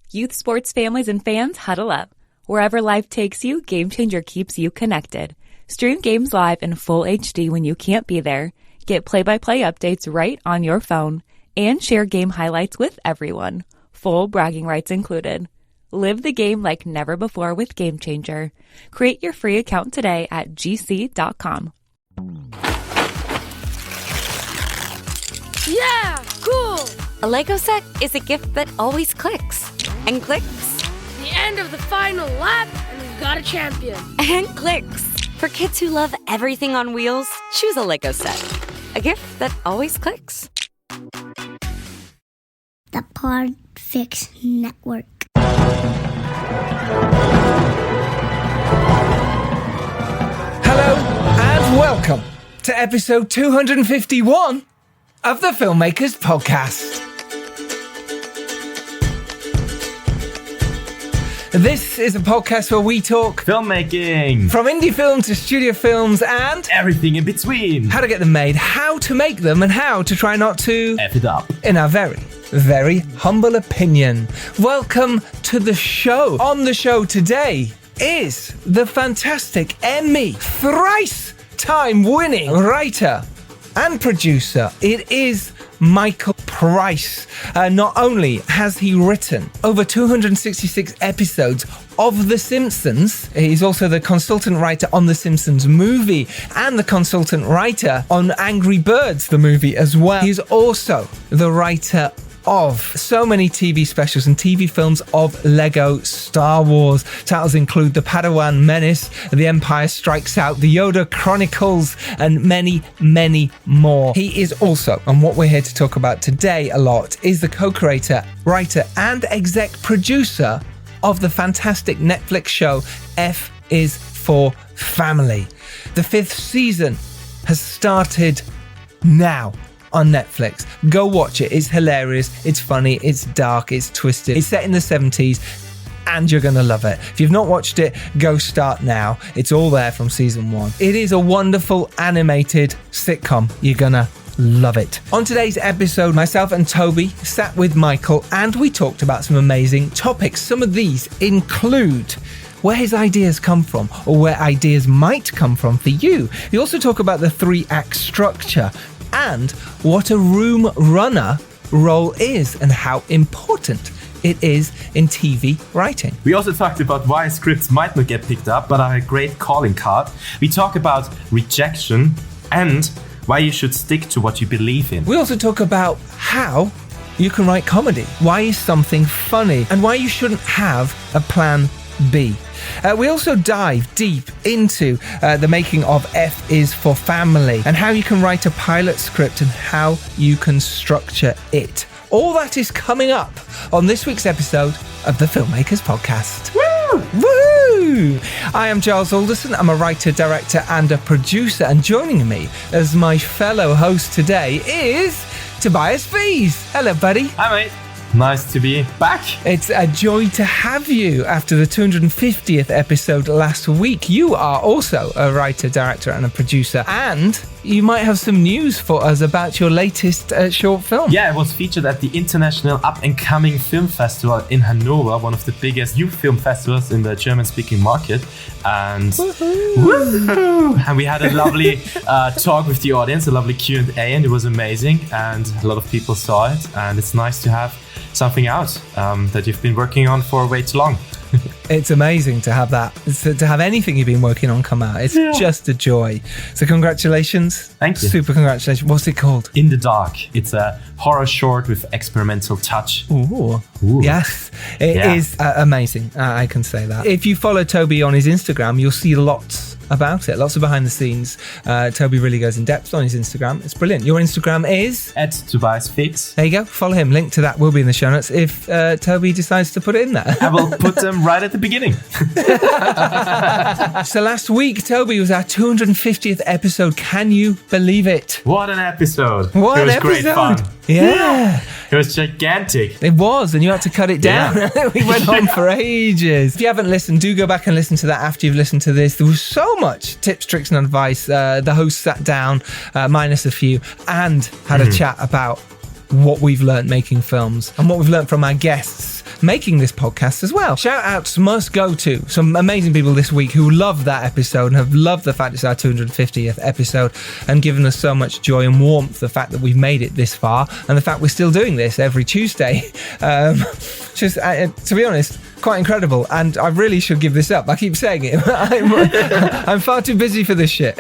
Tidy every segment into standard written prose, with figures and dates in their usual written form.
Youth sports families and fans huddle up. Wherever life takes you, Game Changer keeps you connected. Stream games live in full HD when you can't be there. Get play-by-play updates right on your phone. And share game highlights with everyone. Full bragging rights included. Live the game like never before with Game Changer. Create your free account today at gc.com. Yeah, cool! A Lego set is a gift that always clicks. And clicks. The end of the final lap, and we've got a champion. And clicks. For kids who love everything on wheels, choose a Lego set. A gift that always clicks. The Podfix Network. Hello and welcome to episode 251 of the Filmmakers Podcast. This is a podcast where we talk filmmaking, from indie films to studio films and everything in between. How to get them made, how to make them, and how to try not to F it up. In our very, very humble opinion. Welcome to the show. On the show today is the fantastic Emmy thrice-time winning writer and producer. It is Michael Price. Not only has he written over 266 episodes of The Simpsons, he's also the consultant writer on The Simpsons movie and the consultant writer on Angry Birds, the movie as well. He's also the writer of so many TV specials and TV films of Lego Star Wars. Titles include The Padawan Menace, The Empire Strikes Out, The Yoda Chronicles, and many, many more. He is also, and what we're here to talk about today a lot, is the co-creator, writer, and exec producer of the fantastic Netflix show F is for Family. The 5th season has started now on Netflix. Go watch it. It's hilarious. It's funny. It's dark. It's twisted. It's set in the 70s and you're going to love it. If you've not watched it, go start now. It's all there from season 1. It is a wonderful animated sitcom. You're going to love it. On today's episode, myself and Toby sat with Michael and we talked about some amazing topics. Some of these include where his ideas come from or where ideas might come from for you. We also talk about the 3-act structure and what a room runner role is and how important it is in TV writing. We also talked about why scripts might not get picked up but are a great calling card. We talk about rejection and why you should stick to what you believe in. We also talk about how you can write comedy, why is something funny, and why you shouldn't have a plan B. We also dive deep into the making of F is for Family and how you can write a pilot script and how you can structure it. All that is coming up on this week's episode of the Filmmakers Podcast. Woo! Woo! I am Giles Alderson. I'm a writer, director, and a producer. And joining me as my fellow host today is Tobias Fees. Hello, buddy. Hi, mate. Nice to be back. It's a joy to have you after the 250th episode last week. You are also a writer, director, and a producer, and you might have some news for us about your latest short film. Yeah, it was featured at the International Up-and-Coming Film Festival in Hanover, one of the biggest youth film festivals in the German-speaking market. And woohoo! And we had a lovely talk with the audience, a lovely Q&A, and it was amazing. And a lot of people saw it, and it's nice to have something out that you've been working on for way too long. It's amazing to have that, to have anything you've been working on come out. It's just a joy. So congratulations. Thank you. Super congratulations. What's it called? In the Dark. It's a horror short with experimental touch. Ooh. Yes, it is amazing. I can say that. If you follow Toby on his Instagram, you'll see lots about it, lots of behind the scenes. Toby really goes in depth on his Instagram. It's brilliant. Your Instagram is? @TobiasFix. There you go. Follow him. Link to that will be in the show notes if Toby decides to put it in there. I will put them right at the beginning. So last week, Toby, was our 250th episode. Can you believe it? What an episode. It was great fun. Yeah. It was gigantic. It was, and you had to cut it down. Yeah. We went on for ages. If you haven't listened, do go back and listen to that after you've listened to this. There was so much tips, tricks, and advice. The host sat down, minus a few, and had a chat about what we've learned making films and what we've learned from our guests making this podcast as well. Shout outs must go to some amazing people this week who love that episode and have loved the fact it's our 250th episode and given us so much joy and warmth, the fact that we've made it this far and the fact we're still doing this every Tuesday. To be honest, quite incredible, and I really should give this up. I keep saying it. I'm far too busy for this shit.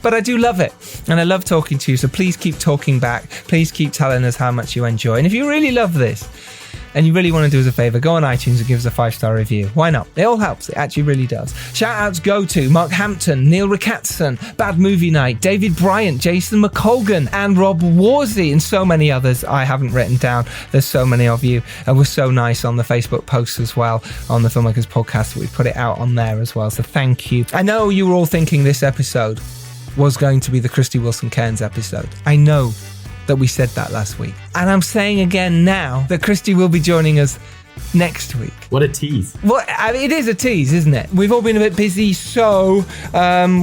But I do love it, and I love talking to you, so please keep talking back. Please keep telling us how much you enjoy. And if you really love this, and you really want to do us a favour, go on iTunes and give us a 5-star review. Why not? It all helps. It actually really does. Shout-outs go to Mark Hampton, Neil Rickatson, Bad Movie Night, David Bryant, Jason McColgan, and Rob Warsey, and so many others I haven't written down. There's so many of you. And we're so nice on the Facebook posts as well, on the Filmmakers Podcast. We put it out on there as well, so thank you. I know you were all thinking this episode was going to be the Christy Wilson Cairns episode. I know that we said that last week. And I'm saying again now that Christy will be joining us next week. What a tease. Well, I mean, it is a tease, isn't it? We've all been a bit busy, so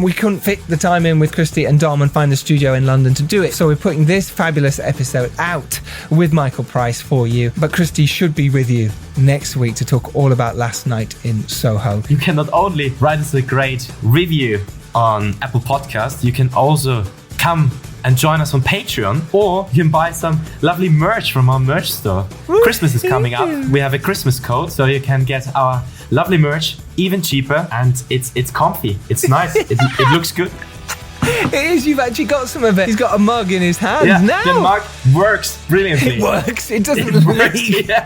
we couldn't fit the time in with Christy and Dom and find the studio in London to do it. So we're putting this fabulous episode out with Michael Price for you. But Christy should be with you next week to talk all about Last Night in Soho. You can not only write us a great review on Apple Podcasts, you can also come and join us on Patreon, or you can buy some lovely merch from our merch store. Christmas is coming up. We have a Christmas code, so you can get our lovely merch even cheaper, and it's comfy. It's nice. It looks good. It is. You've actually got some of it. He's got a mug in his hand now. The mug works brilliantly. It works. It doesn't leak. Yeah.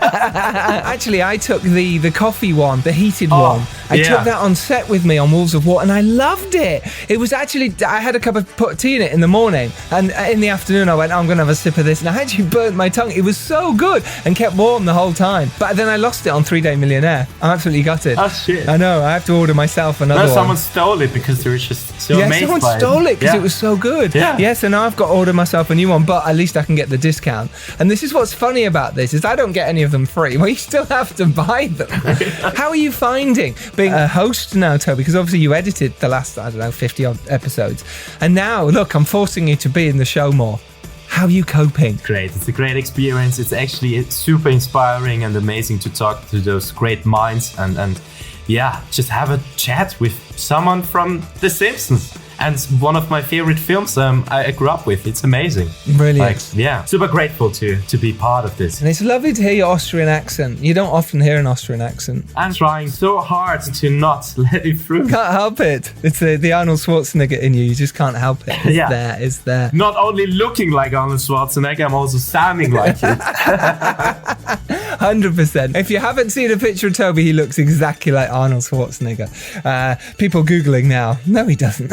Actually, I took the coffee one, the heated one. I took that on set with me on Wolves of War, and I loved it. It was actually, I had a cup of tea in it in the morning, and in the afternoon I went, I'm going to have a sip of this, and I actually burnt my tongue. It was so good and kept warm the whole time. But then I lost it on 3 Day Millionaire. I'm absolutely gutted. Oh, shit. I know. I have to order myself another one. Someone stole it because they were just so amazed. Someone stole it because it was so good. Yeah, so now I've got to order myself a new one, but at least I can get the discount. And this is what's funny about this, is I don't get any of them free. Well, you still have to buy them. How are you finding being a host now, Toby? Because obviously you edited the last, 50 odd episodes. And now, look, I'm forcing you to be in the show more. How are you coping? Great. It's a great experience. It's actually super inspiring and amazing to talk to those great minds and just have a chat with someone from The Simpsons. And one of my favorite films I grew up with. It's amazing. Brilliant. Super grateful to be part of this. And it's lovely to hear your Austrian accent. You don't often hear an Austrian accent. I'm trying so hard to not let it through. Can't help it. It's the Arnold Schwarzenegger in you. You just can't help it. It's there. Not only looking like Arnold Schwarzenegger, I'm also sounding like it. 100%. If you haven't seen a picture of Toby, he looks exactly like Arnold Schwarzenegger. People Googling now. No, he doesn't.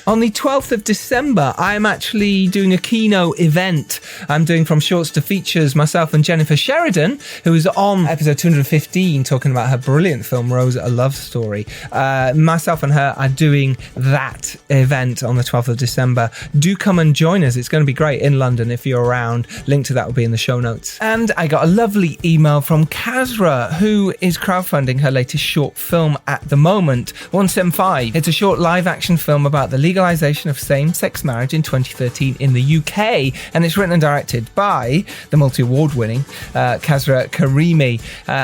On the 12th of December, I'm actually doing a keynote event. I'm doing From Shorts to Features, myself and Jennifer Sheridan, who was on episode 215 talking about her brilliant film, Rose, A Love Story. Myself and her are doing that event on the 12th of December. Do come and join us. It's going to be great in London if you're around. Link to that will be in the show notes. And I got a lovely email from Kazra, who is crowdfunding her latest short film at the moment, 175. It's a short live-action film about the legalization of same-sex marriage in 2013 in the UK, and it's written and directed by the multi-award-winning Kazra Karimi.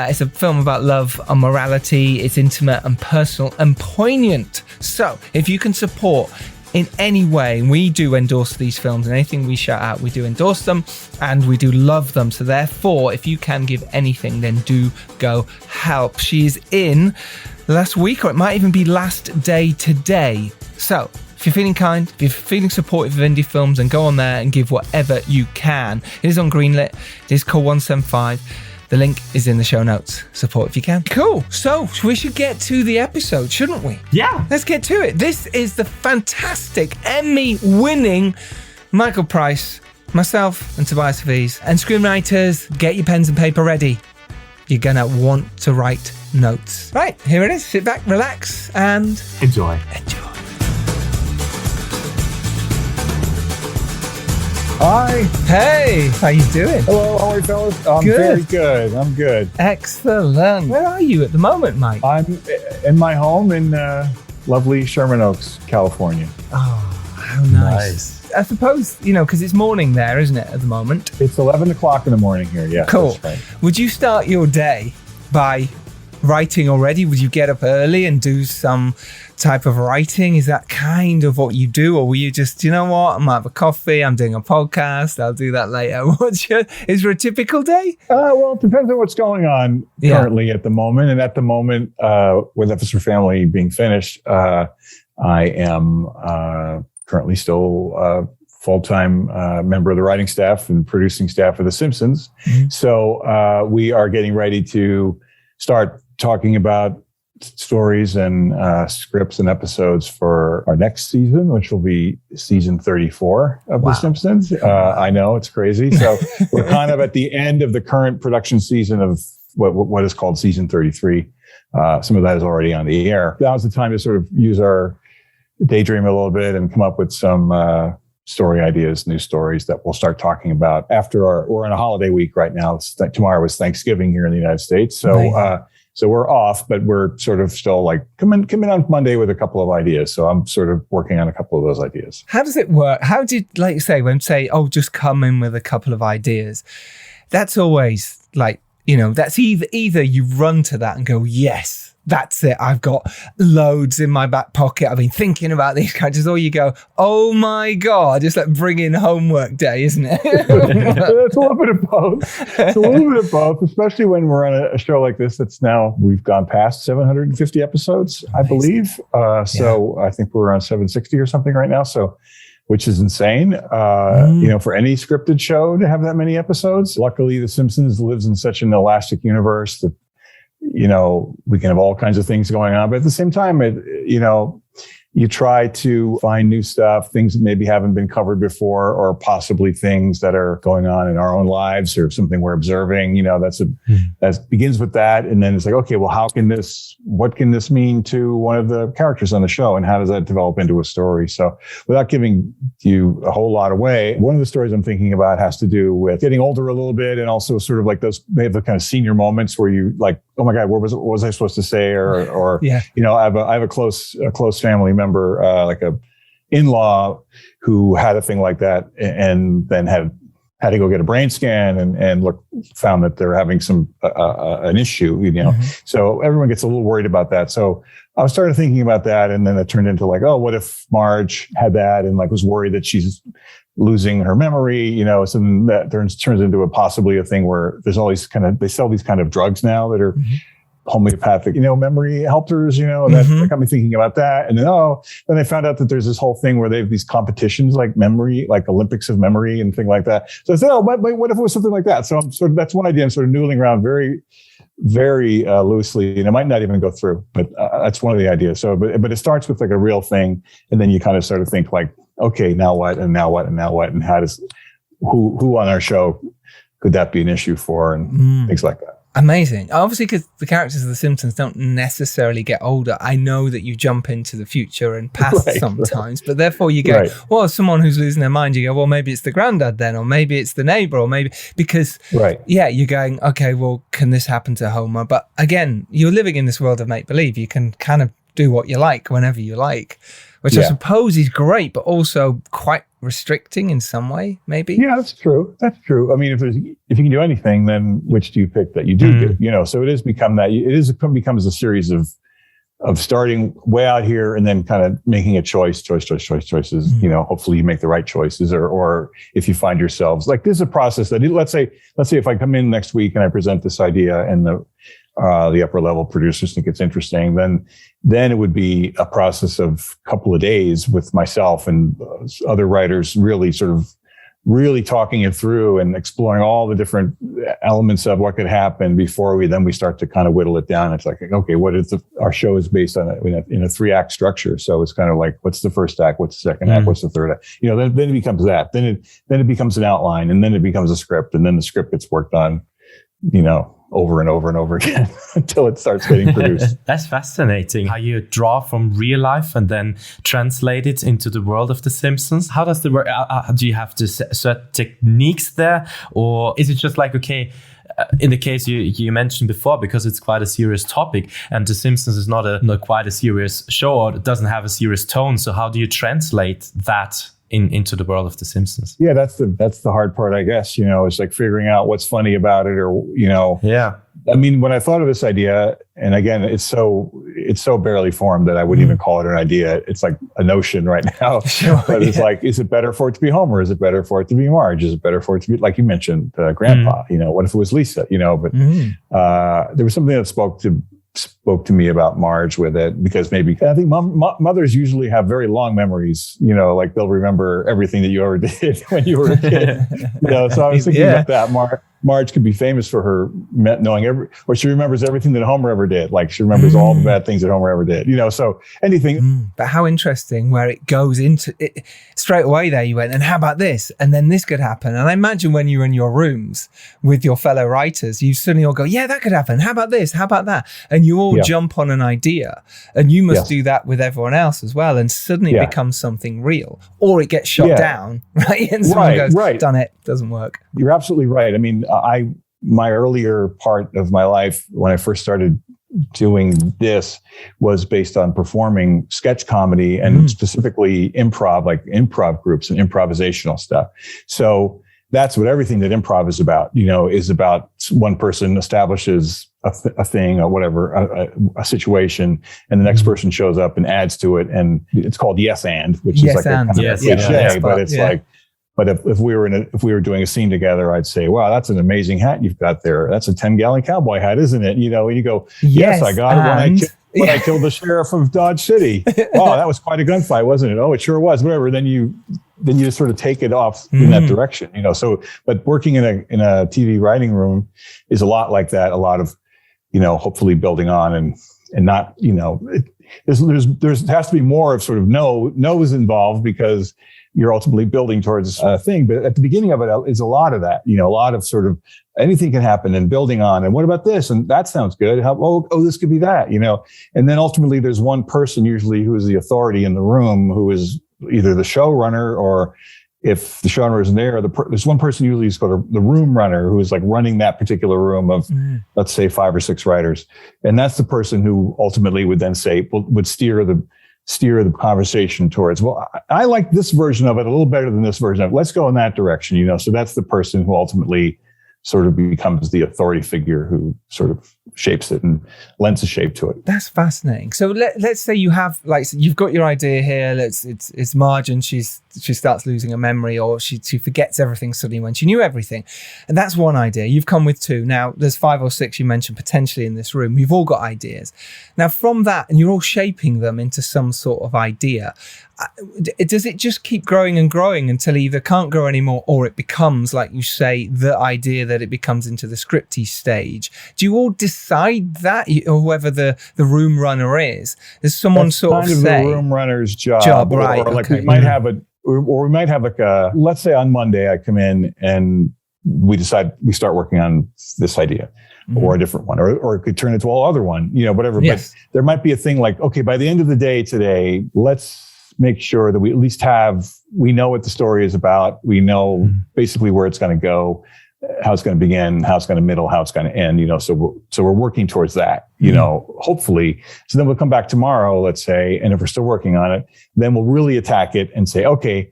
It's a film about love and morality. It's intimate and personal and poignant. So, if you can support in any way, we do endorse these films, and anything we shout out, we do endorse them, and we do love them. So therefore, if you can give anything, then do go help. She is in last week, or it might even be last day today. So if you're feeling kind, if you're feeling supportive of indie films, then go on there and give whatever you can. It is on Greenlit. It is called 175. The link is in the show notes. Support if you can. Cool. So we should get to the episode, shouldn't we? Yeah. Let's get to it. This is the fantastic Emmy-winning Michael Price, myself and Tobias V's. And screenwriters, get your pens and paper ready. You're going to want to write notes. Right, here it is. Sit back, relax, and enjoy. Hi. Hey, how you doing? Hello, how are you fellas? I'm very good. I'm good. Excellent. Where are you at the moment, Mike? I'm in my home in lovely Sherman Oaks, California. Oh, how nice. I suppose, because it's morning there, isn't it, at the moment? It's 11 o'clock in the morning here, yeah. Cool. That's right. Would you start your day by writing already? Would you get up early and do some type of writing? Is that kind of what you do? Or were you just, you know what, I might have a coffee, I'm doing a podcast, I'll do that later? Is there a typical day? Well, it depends on what's going on currently at the moment. And at the moment, with F is for Family being finished, I am currently still a full-time member of the writing staff and producing staff of The Simpsons. Mm-hmm. So we are getting ready to start talking about stories and scripts and episodes for our next season, which will be season 34 of The Simpsons. I know, it's crazy. So we're kind of at the end of the current production season of what is called season 33. Some of that is already on the air. Now's the time to sort of use our daydream a little bit and come up with some story ideas, new stories that we'll start talking about after we're in a holiday week right now. Tomorrow was Thanksgiving here in the United States. So, so we're off, but we're sort of still like come in on Monday with a couple of ideas. So I'm sort of working on a couple of those ideas. How does it work? How do you, like you say, when say, oh, just come in with a couple of ideas? That's always like, you know, that's either you run to that and go, yes, that's it. I've got loads in my back pocket. I've been thinking about these characters. Or you go, oh my God, it's like bringing homework day, isn't it? It's a little bit of both. It's a little bit of both, especially when we're on a show like this that's now, we've gone past 750 episodes, I believe. So I think we're on 760 or something right now. So, which is insane, you know, for any scripted show to have that many episodes. Luckily, The Simpsons lives in such an elastic universe that, you know, we can have all kinds of things going on, but at the same time, you know, you try to find new stuff, things that maybe haven't been covered before, or possibly things that are going on in our own lives or something we're observing. You know, that begins with that. And then it's like, okay, well, what can this mean to one of the characters on the show? And how does that develop into a story? So without giving you a whole lot away, one of the stories I'm thinking about has to do with getting older a little bit, and also sort of like they have the kind of senior moments where you like, oh my God, what was I supposed to say? Or you know, I have a close family member, like a in-law who had a thing like that, and then had to go get a brain scan and found that they're having an issue, you know. Mm-hmm. So everyone gets a little worried about that. So I started thinking about that, and then it turned into like, oh, what if Marge had that and like was worried that she's losing her memory, you know? So then that turns into possibly a thing where there's all these they sell these kind of drugs now that are homeopathic, you know, memory helpers, you know, and that got me thinking about that. And then they found out that there's this whole thing where they have these competitions like memory, like Olympics of memory and thing like that. So I said, oh, but what if it was something like that? So that's one idea. I'm sort of noodling around very, very loosely, and it might not even go through, but that's one of the ideas. So, but it starts with like a real thing. And then you kind of start to think like, okay, now what? And now what? And now what? And how does, who on our show could that be an issue for? And things like that. Amazing. Obviously, because the characters of The Simpsons don't necessarily get older. I know that you jump into the future and past sometimes, but therefore you go, well, someone who's losing their mind, you go, well, maybe it's the granddad then, or maybe it's the neighbor, or maybe because, you're going, okay, well, can this happen to Homer? But again, you're living in this world of make-believe. You can kind of do what you like whenever you like, which I suppose is great, but also quite restricting in some way, maybe. Yeah, that's true. That's true. I mean, if you can do anything, then which do you pick that you do? You know, so it becomes a series of starting way out here and then kind of making a choices. You know, hopefully you make the right choices, or if you find yourselves like, this is a process that let's say if I come in next week and I present this idea and the upper level producers think it's interesting, then it would be a process of a couple of days with myself and other writers really talking it through and exploring all the different elements of what could happen before we start to kind of whittle it down. It's like, okay, our show is based on in a 3-act structure. So it's kind of like, what's the first act? What's the second act? What's the third act? You know, then it becomes that. Then it becomes an outline, and then it becomes a script, and then the script gets worked on, you know, over and over and over again until it starts getting produced. That's fascinating. How you draw from real life and then translate it into the world of The Simpsons. How does the work? Do you have certain techniques there, or is it just like, okay, in the case you mentioned before, because it's quite a serious topic, and The Simpsons is not quite a serious show, or it doesn't have a serious tone. So how do you translate that into the world of The Simpsons? Yeah, that's the hard part, I guess. You know, it's like figuring out what's funny about it, or, you know, I mean, when I thought of this idea, and again, it's so barely formed that I wouldn't even call it an idea. It's like a notion right now. Sure, but it's like, is it better for it to be Homer? Is it better for it to be Marge? Is it better for it to be, like you mentioned, Grandpa? What if it was Lisa? But there was something that spoke to me about Marge with it, because maybe I think mothers usually have very long memories, like they'll remember everything that you ever did when you were a kid. So I was thinking about that. Marge could be famous for her knowing or she remembers everything that Homer ever did. Like she remembers all the bad things that Homer ever did, so anything. But how interesting where it goes into it straight away there. You went, and how about this? And then this could happen. And I imagine when you're in your rooms with your fellow writers, you suddenly all go, yeah, that could happen. How about this? How about that? And you all jump on an idea, and you must do that with everyone else as well. And suddenly it becomes something real, or it gets shot down, right? And someone goes, done it, doesn't work. You're absolutely right. I mean, my earlier part of my life when I first started doing this was based on performing sketch comedy and specifically improv groups and improvisational stuff. So that's what everything that improv is about, is about one person establishes a thing or whatever, a situation, and the next person shows up and adds to it. And it's called yes and, which is like a kind of cliche, but it's like, but if we were doing a scene together, I'd say, wow, that's an amazing hat you've got there. That's a 10-gallon cowboy hat, isn't it? And you go, yes, I got it when I killed the sheriff of Dodge City. Wow, that was quite a gunfight, wasn't it? Oh, it sure was. Whatever. Then you sort of take it off in that direction, So, but working in a TV writing room is a lot like that. A lot of, hopefully building on and not, there has to be more of sort of no's involved, because you're ultimately building towards a thing. But at the beginning of it is a lot of that, a lot of sort of anything can happen and building on. And what about this? And that sounds good. This could be that, and then ultimately there's one person usually who is the authority in the room, who is either the showrunner, or if the showrunner isn't there, there's one person usually who's called the room runner, who is like running that particular room of, let's say, 5 or 6 writers. And that's the person who ultimately would then would steer the conversation towards, well, I like this version of it a little better than this version of it. Let's go in that direction, So that's the person who ultimately sort of becomes the authority figure who sort of shapes it and lends a shape to it. That's fascinating. So let's say you have, you've got your idea here. It's Marge, and she starts losing her memory, or she forgets everything suddenly when she knew everything. And that's one idea. You've come with 2. Now there's 5 or 6 you mentioned potentially in this room. You've all got ideas. Now from that, and you're all shaping them into some sort of idea. Does it just keep growing and growing until it either can't grow anymore, or it becomes, like you say, the idea that it becomes into the scripty stage? Do you all decide that, or whoever the room runner is? Does someone That's sort kind of of say the room runner's job, right? Or like we might have we might have like let's say on Monday I come in and we start working on this idea. Or a different one, or it could turn into a other one, whatever. Yes. But there might be a thing like, okay, by the end of the day today, let's make sure that we at least we know what the story is about. We know basically where it's going to go, how it's going to begin, how it's going to middle, how it's going to end, so we're working towards that, hopefully. So then we'll come back tomorrow, let's say, and if we're still working on it, then we'll really attack it and say, okay,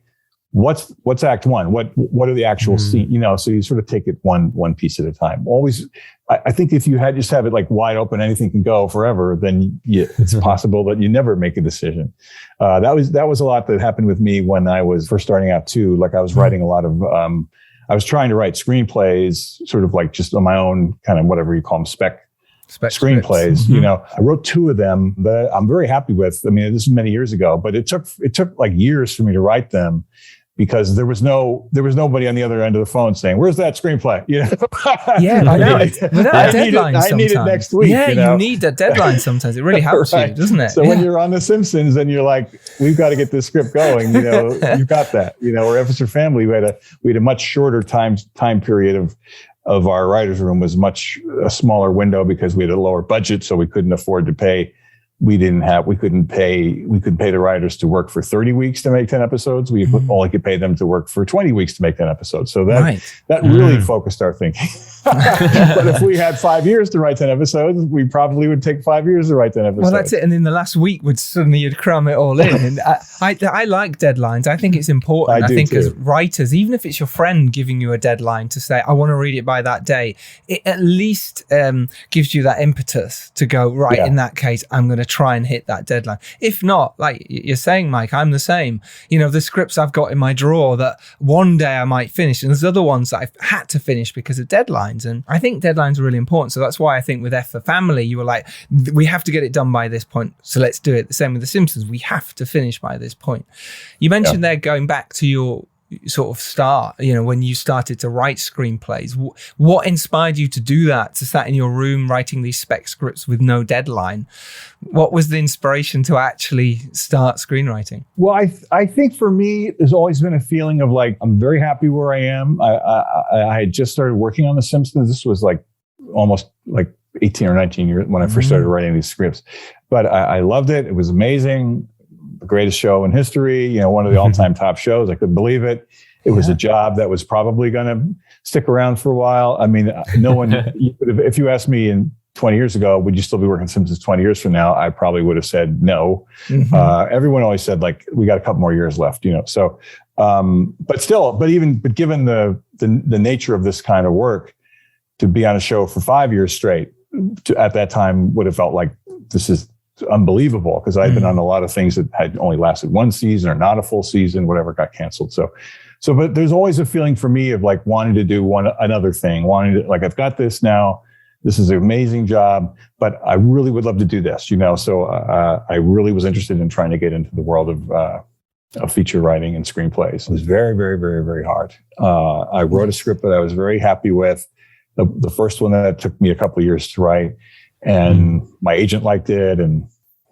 what's act 1? What are the actual scenes? So you sort of take it one piece at a time. Always, I think if you just have it like wide open, anything can go forever, then it's possible that you never make a decision. That was a lot that happened with me when I was first starting out too. Like I was writing a lot of, I was trying to write screenplays, sort of like just on my own kind of whatever you call them, spec screenplays. I wrote 2 of them that I'm very happy with. I mean, this is many years ago, but it took like years for me to write them, because there was nobody on the other end of the phone saying, "Where's that screenplay?" Yeah, I know. Without a deadline, I need it next week. Yeah, you need a dedeadline sometimes. It really helps you, doesn't it? So when you're on The Simpsons and you're like, "We've got to get this script going," you've got that. Or F is for Family, we had a much shorter time period of our writers' room, was a smaller window because we had a lower budget, so we couldn't afford to pay. We couldn't pay the writers to work for 30 weeks to make 10 episodes. We only could pay them to work for 20 weeks to make 10 episodes. So that really focused our thinking. But if we had 5 years to write 10 episodes, we probably would take 5 years to write 10 episodes. Well, that's it. And in the last week, you'd cram it all in. And I like deadlines. I think it's important. I think too. As writers, even if it's your friend giving you a deadline to say, I want to read it by that day, it at least gives you that impetus to go, right, in that case, I'm going to try and hit that deadline. If not, like you're saying, Mike, I'm the same. You know, the scripts I've got in my drawer that one day I might finish, and there's other ones that I've had to finish because of deadlines. And I think deadlines are really important. So that's why I think with F for Family, you were like, we have to get it done by this point. So let's do it. The same with The Simpsons. We have to finish by this point. You mentioned there going back to your sort of start, you know, when you started to write screenplays. What inspired you to do that, to sat in your room writing these spec scripts with no deadline? What was the inspiration to actually start screenwriting? Well, I think for me, there's always been a feeling of like, I'm very happy where I am. I had just started working on The Simpsons. This was like almost like 18 or 19 years when I first started writing these scripts. But I loved it. It was amazing. The greatest show in history, you know, one of the all-time top shows. I couldn't believe it. It was a job that was probably going to stick around for a while. I mean, no one, if you asked me 20 years ago, would you still be working Simpsons 20 years from now? I probably would have said no. Everyone always said like, we got a couple more years left, you know? So, but given the nature of this kind of work, to be on a show for 5 years straight at that time would have felt like this is unbelievable, because I'd been on a lot of things that had only lasted one season or not a full season, whatever got canceled. So, but there's always a feeling for me of like wanting to do another thing, like, I've got this now. This is an amazing job, but I really would love to do this, you know? So I really was interested in trying to get into the world of feature writing and screenplays. It was very, very, very, very hard. I wrote a script that I was very happy with. The first one that took me a couple of years to write. And my agent liked it, and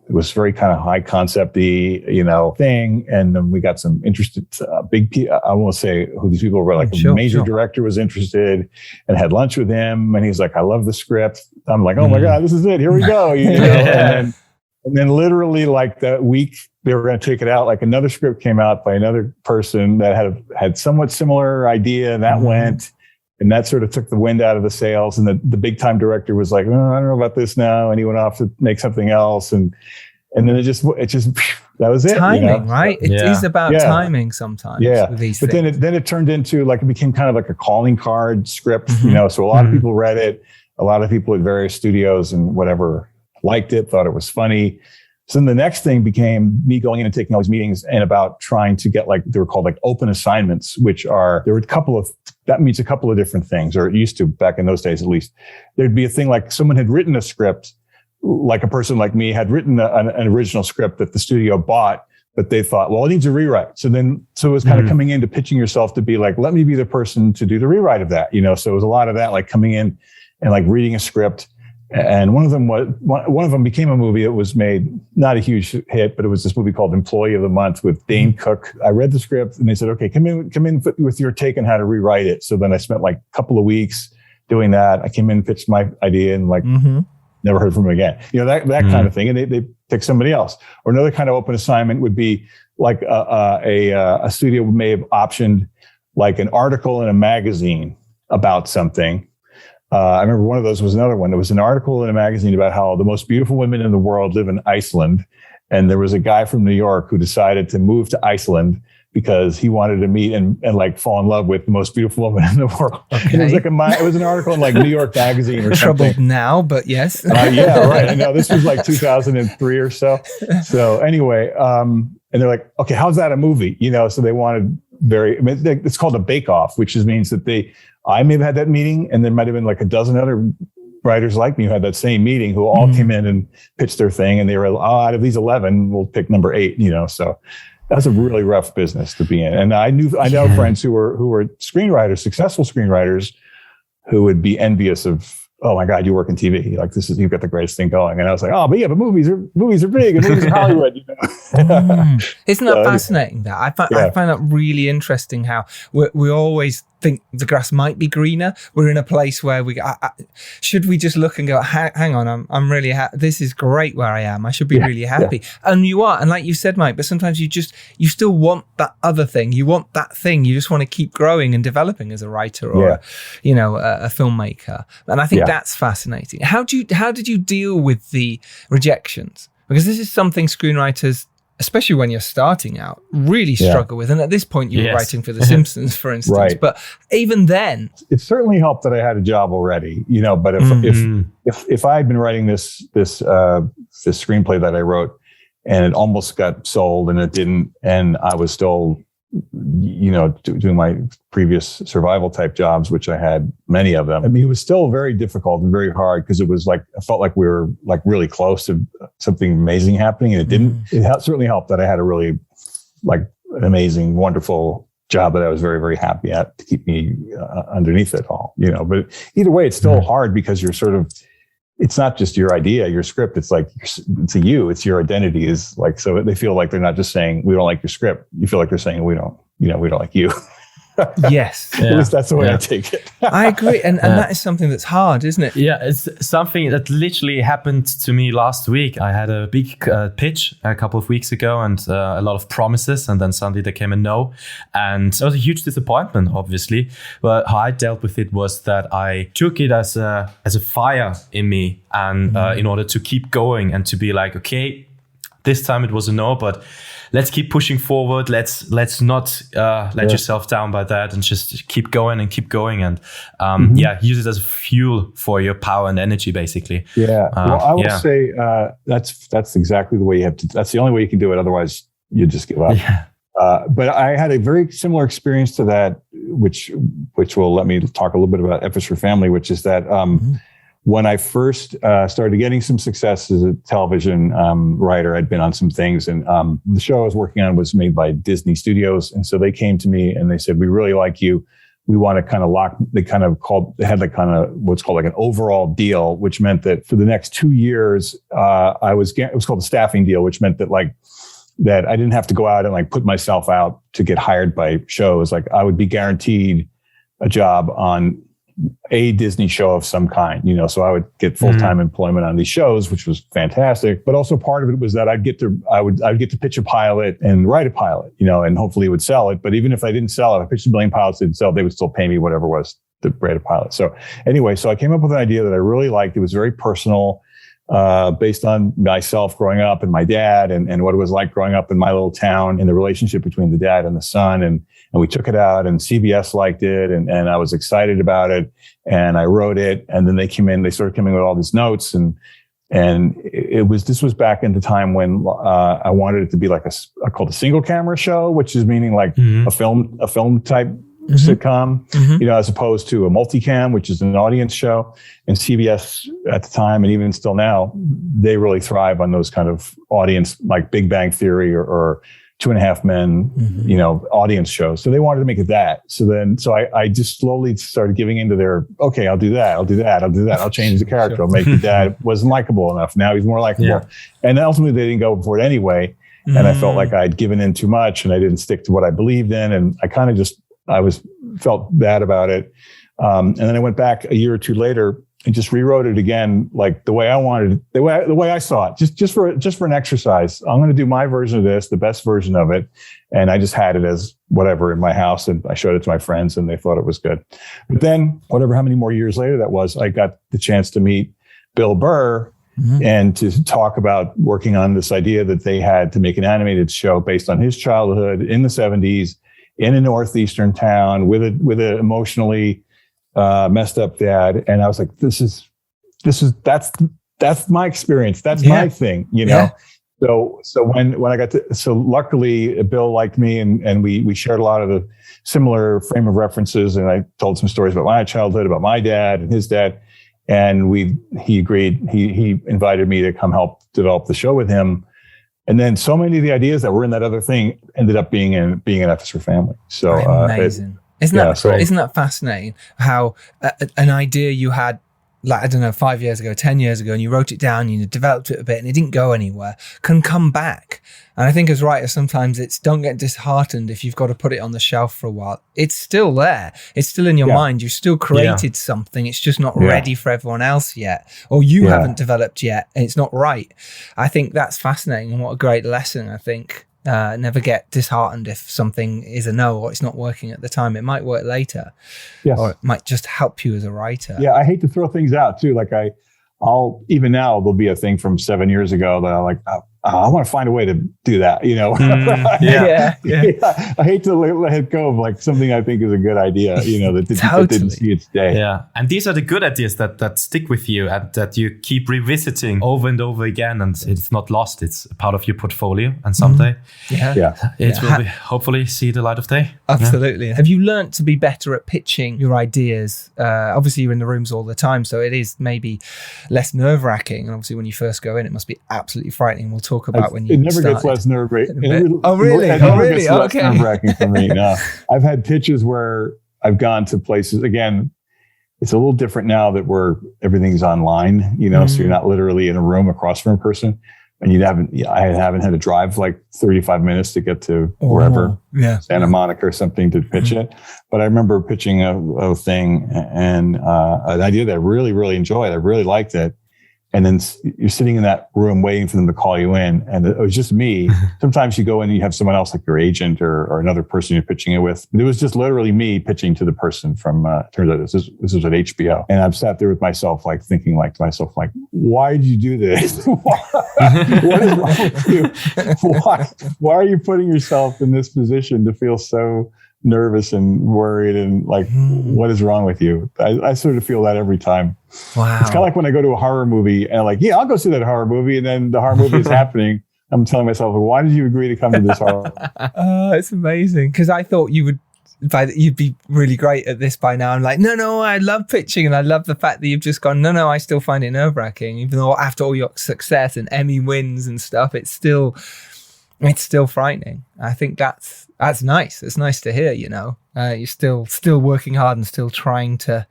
it was very kind of high concept-y, you know, thing. And then we got some interested I won't say who these people were, like a major director was interested, and had lunch with him. And he's like, I love the script. I'm like, oh my God, this is it. Here we go. You know? And then literally like that week they were going to take it out, like another script came out by another person that had somewhat similar idea, and that went. And that sort of took the wind out of the sails. And the big time director was like, oh, I don't know about this now. And he went off to make something else. And then it just that was it. Timing, you know? Right? It is about timing sometimes. Yeah. With these but things. then it turned into like, it became kind of like a calling card script, you know? So a lot of people read it. A lot of people at various studios and whatever liked it, thought it was funny. So then the next thing became me going in and taking all these meetings and about trying to get, like, they were called like open assignments, that means a couple of different things, or it used to back in those days, at least. There'd be a thing like someone had written a script, like a person like me had written an original script that the studio bought, but they thought, well, it needs a rewrite. So it was kind of coming into pitching yourself to be like, let me be the person to do the rewrite of that, you know? So it was a lot of that, like coming in and like reading a script. And one of them became a movie that was made, not a huge hit, but it was this movie called Employee of the Month with Dane Cook. I read the script and they said, okay, come in with your take on how to rewrite it. So then I spent like a couple of weeks doing that. I came in, pitched my idea, and like never heard from them again. You know, that kind of thing. And they pick somebody else. Or another kind of open assignment would be like a studio may have optioned like an article in a magazine about something. I remember one of those was another one. There was an article in a magazine about how the most beautiful women in the world live in Iceland. And there was a guy from New York who decided to move to Iceland because he wanted to meet and like fall in love with the most beautiful woman in the world. Okay. It was an article in like New York Magazine or something. Troubled now, but yes. Yeah, right. I know this was like 2003 or so. So anyway, and they're like, okay, how's that a movie? You know, so they wanted it's called a bake-off, which means that I may have had that meeting, and there might have been like a dozen other writers like me who had that same meeting who all came in and pitched their thing, and they were, out of these 11, we'll pick number 8, you know. So that's a really rough business to be in. And I know friends who were screenwriters, successful screenwriters, who would be envious of, oh my God, you work in TV. Like you've got the greatest thing going. And I was like, oh, but yeah, but movies are big, and movies in Hollywood, you know. Isn't that fascinating? That I find that really interesting. How we always think the grass might be greener. We're in a place where should we just look and go, hang on, I'm really happy. This is great where I am. I should be really happy. Yeah. And you are. And like you said, Mike, but sometimes you still want that other thing. You want that thing. You just want to keep growing and developing as a writer or a filmmaker. And I think that's fascinating. How did you deal with the rejections? Because this is something screenwriters, especially when you're starting out, really struggle with. And at this point, you were writing for The Simpsons, for instance. Right. But even then, it certainly helped that I had a job already, But if I had been writing this screenplay that I wrote, and it almost got sold, and it didn't, and I was still, doing my previous survival type jobs, which I had many of them. I mean, it was still very difficult and very hard because it was like, I felt like we were like really close to something amazing happening, and it didn't. It certainly helped that I had a really like an wonderful job that I was very, very happy at to keep me underneath it all, But either way, it's still hard because you're sort of, it's not just your idea, your script. It's like, it's it's your identity is like, so they feel like they're not just saying, we don't like your script. You feel like they're saying, we don't like you. Yes. At least that's the way I take it. I agree. And that is something that's hard, isn't it? Yeah, it's something that literally happened to me last week. I had a big pitch a couple of weeks ago and a lot of promises. And then suddenly there came a no. And it was a huge disappointment, obviously. But how I dealt with it was that I took it as a fire in me. And in order to keep going and to be like, okay, this time it was a no, but let's keep pushing forward. Let's not let yourself down by that, and just keep going and use it as fuel for your power and energy, basically. Yeah. Well, I will say that's exactly the way you have to. That's the only way you can do it. Otherwise, you just give up. Yeah. But I had a very similar experience to that, which will let me talk a little bit about F is for Family, which is that. When I first started getting some success as a television writer, I'd been on some things, and the show I was working on was made by Disney Studios. And so they came to me and they said, we really like you. We want to kind of they had like kind of what's called like an overall deal, which meant that for the next 2 years, it was called a staffing deal, which meant that that I didn't have to go out and like put myself out to get hired by shows. Like I would be guaranteed a job on a Disney show of some kind, so I would get full-time employment on these shows, which was fantastic. But also part of it was that I'd get to pitch a pilot and write a pilot, and hopefully it would sell it. But even if I didn't sell it, if I pitched 1 million pilots, didn't sell, they would still pay me whatever was to write a pilot. So anyway, I came up with an idea that I really liked. It was very personal, based on myself growing up and my dad and what it was like growing up in my little town and the relationship between the dad and the son. And we took it out, and CBS liked it, and I was excited about it, and I wrote it. And then they started coming with all these notes, and this was back in the time when I wanted it to be like called a single camera show, which is meaning like a film type sitcom, as opposed to a multicam, which is an audience show. And CBS at the time, and even still now, they really thrive on those kind of audience, like Big Bang Theory or 2.5 Men, audience shows. So they wanted to make it that. So I just slowly started giving into their, okay, I'll do that. I'll change the character. I'll make the dad wasn't likable enough. Now he's more likable. Yeah. And ultimately they didn't go for it anyway. And I felt like I'd given in too much and I didn't stick to what I believed in. And I kind of felt bad about it. And then I went back a year or two later and just rewrote it again, like the way I wanted it, the way I saw it, just for an exercise. I'm going to do my version of this, the best version of it. And I just had it as whatever in my house, and I showed it to my friends and they thought it was good. But then how many more years later that was, I got the chance to meet Bill Burr and to talk about working on this idea that they had to make an animated show based on his childhood in the 70s in a northeastern town with a emotionally messed up dad. And I was like, that's my experience. That's my thing, Yeah. So when I got luckily Bill liked me and we shared a lot of the similar frame of references. And I told some stories about my childhood, about my dad and his dad. And he agreed. He invited me to come help develop the show with him. And then so many of the ideas that were in that other thing ended up being an F is for Family. So amazing. Isn't that fascinating? How an idea you had like, I don't know, 5 years ago, 10 years ago, and you wrote it down, you developed it a bit and it didn't go anywhere, can come back. And I think as writers, sometimes it's don't get disheartened if you've got to put it on the shelf for a while. It's still there. It's still in your mind. You still created something. It's just not ready for everyone else yet, or you haven't developed yet, and it's not right. I think that's fascinating, and what a great lesson, I think. Never get disheartened if something is a no or it's not working at the time. It might work later, or it might just help you as a writer. Yeah, I hate to throw things out too. Like I'll even now there'll be a thing from 7 years ago that I'm like, I want to find a way to do that. I hate to let it go of like something I think is a good idea. That didn't see its day. Yeah, and these are the good ideas that stick with you and that you keep revisiting over and over again, and it's not lost. It's a part of your portfolio, and someday, it will be, hopefully see the light of day. Absolutely. Have you learned to be better at pitching your ideas? Obviously, you're in the rooms all the time, so it is maybe less nerve-wracking. And obviously, when you first go in, it must be absolutely frightening. We'll talk about when you It never started. gets less nerve-wracking. Oh, really? It never gets less nerve-wracking for me. No. I've had pitches where I've gone to places, again, it's a little different now that everything's online, so you're not literally in a room across from a person. And I haven't had to drive like 35 minutes to get to wherever, Santa Monica or something to pitch it. But I remember pitching a thing and an idea that I really, really enjoyed. I really liked it. And then you're sitting in that room waiting for them to call you in. And it was just me. Sometimes you go in and you have someone else, like your agent or another person you're pitching it with. But it was just literally me pitching to the person from, turns out this was at HBO. And I've sat there with myself, like thinking like to myself, like, why did you do this? What is wrong with you? Why are you putting yourself in this position to feel so nervous and worried and like, what is wrong with you? I sort of feel that every time. Wow. It's kind of like when I go to a horror movie and like, I'll go see that horror movie. And then the horror movie is happening. I'm telling myself, why did you agree to come to this horror? It's amazing. Because I thought you'd be really great at this by now. I'm like, no, I love pitching. And I love the fact that you've just gone, no, I still find it nerve-wracking. Even though after all your success and Emmy wins and stuff, it's still frightening. I think that's nice. It's nice to hear, you're still working hard and still trying to,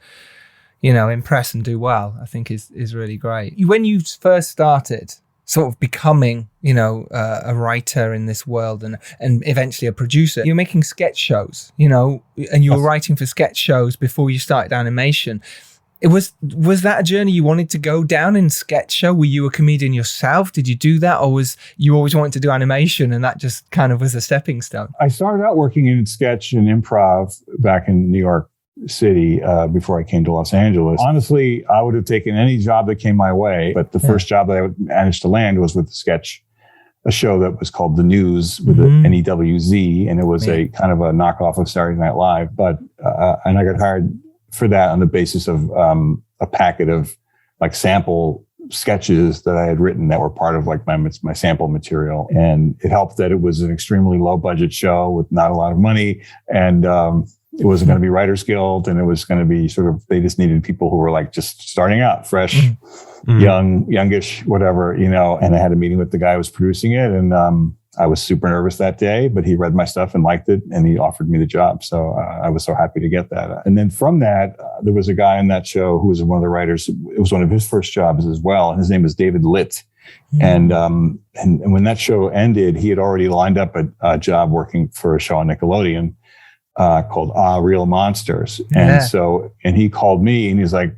impress and do well, I think is really great. When you first started sort of becoming, a writer in this world and eventually a producer, you're making sketch shows, and you were writing for sketch shows before you started animation. Was that a journey you wanted to go down in sketch show? Were you a comedian yourself? Did you do that? Or was you always wanted to do animation and that just kind of was a stepping stone? I started out working in sketch and improv back in New York City before I came to Los Angeles. Honestly, I would have taken any job that came my way. But the first job that I managed to land was with a show that was called The News with the NEWZ. And it was a kind of a knockoff of Saturday Night Live. But and I got hired for that on the basis of a packet of like sample sketches that I had written that were part of like my sample material. And it helped that it was an extremely low budget show with not a lot of money. And it wasn't going to be Writers Guild, and it was going to be they just needed people who were like just starting out, fresh, youngish, whatever, and I had a meeting with the guy who was producing it. And I was super nervous that day, but he read my stuff and liked it, and he offered me the job. So I was so happy to get that. And then from that, there was a guy on that show who was one of the writers. It was one of his first jobs as well. And his name was David Litt. And when that show ended, he had already lined up a job working for a show on Nickelodeon called Real Monsters. And he called me and he's like,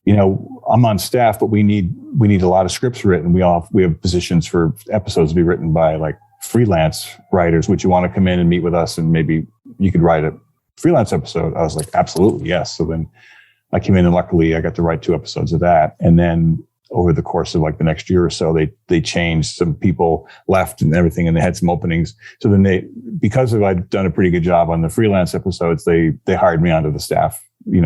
I'm on staff, but we need a lot of scripts written. We have positions for episodes to be written by like freelance writers. Would you want to come in and meet with us and maybe you could write a freelance episode? I was like, absolutely, yes. So then I came in and luckily I got to write 2 episodes of that. And then over the course of like the next year or so, they changed. Some people left and everything, and they had some openings. So then because I'd done a pretty good job on the freelance episodes, they hired me onto the staff,